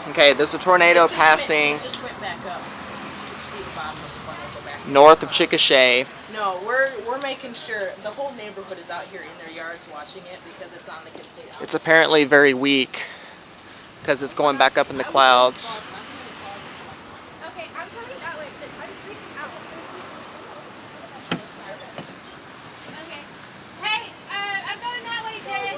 Okay, there's a tornado passing It just went back up. You can see the bottom of the funnel go back north of Chickasha. No, we're making sure the whole neighborhood is out here in their yards watching it because it's on the complete opposite. It's apparently very weak because it's going back up in the clouds. Okay, I'm coming that way. I'm freaking out. Okay. Hey, I'm going that way, Jay.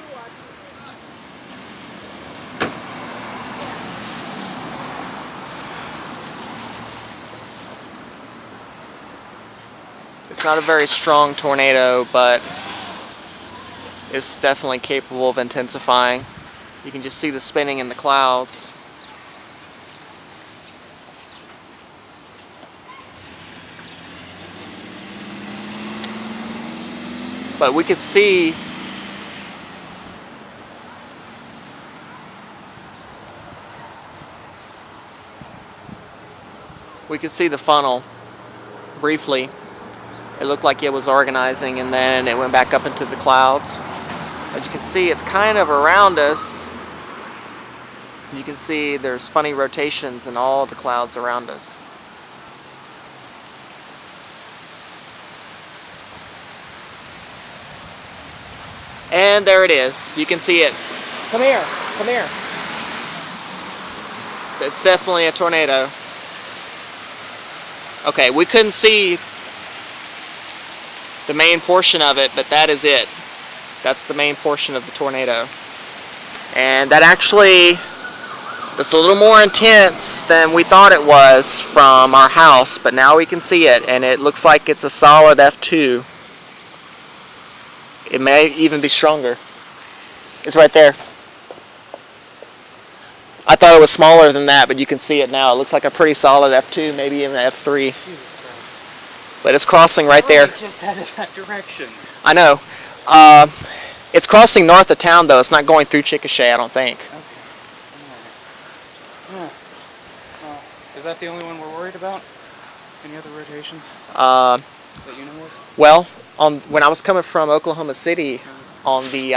It's not a very strong tornado, but it's definitely capable of intensifying. You can just see the spinning in the clouds. But we could see the funnel briefly. It looked like it was organizing and then it went back up into the clouds. As you can see, it's kind of around us. You can see there's funny rotations in all the clouds around us. And there it is. You can see it. Come here. Come here. It's definitely a tornado. Okay, we couldn't see the main portion of it, but that is it. That's the main portion of the tornado. And that actually, it's a little more intense than we thought it was from our house, but now we can see it, and it looks like it's a solid F2. It may even be stronger. It's right there. I thought it was smaller than that, but you can see it now. It looks like a pretty solid F2, maybe even an F3. Jesus Christ. But it's crossing right there. Just headed that direction. I know. It's crossing north of town, though. It's not going through Chickasha, I don't think. Okay. Yeah. Well, is that the only one we're worried about? Any other rotations that you know of? Well, when I was coming from Oklahoma City, on the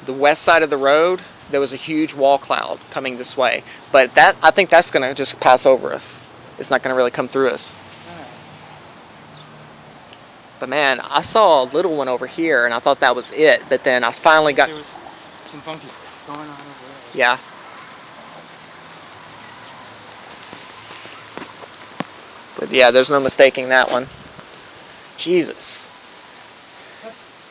west side of the road, there was a huge wall cloud coming this way. But I think that's going to just pass over us. It's not going to really come through us. But man, I saw a little one over here, and I thought that was it. But then I finally got... There was some funky stuff going on over there. Yeah. But yeah, there's no mistaking that one. Jesus. It's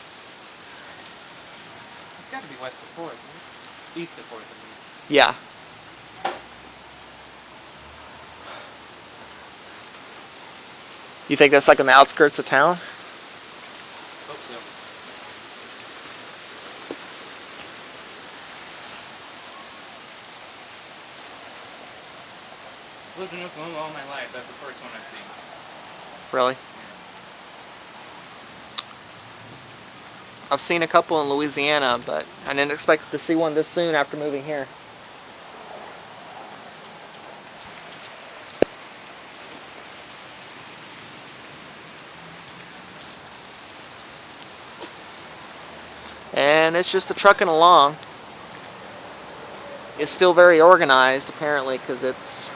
got to be west of 4th, right? East of 4th, I mean. Yeah. You think that's like on the outskirts of town? Hope so. I've lived in Oklahoma all my life. That's the first one I've seen. Really? I've seen a couple in Louisiana, but I didn't expect to see one this soon after moving here. And it's just a trucking along. It's still very organized, apparently, because it's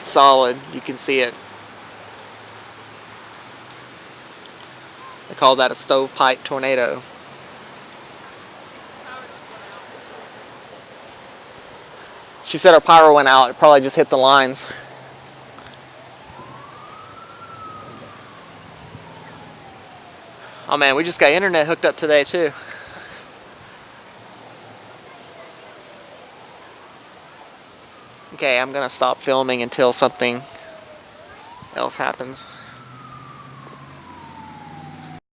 solid. You can see it. They call that a stovepipe tornado. She said her power went out. It probably just hit the lines. Oh man, we just got internet hooked up today too. Okay, I'm gonna stop filming until something else happens.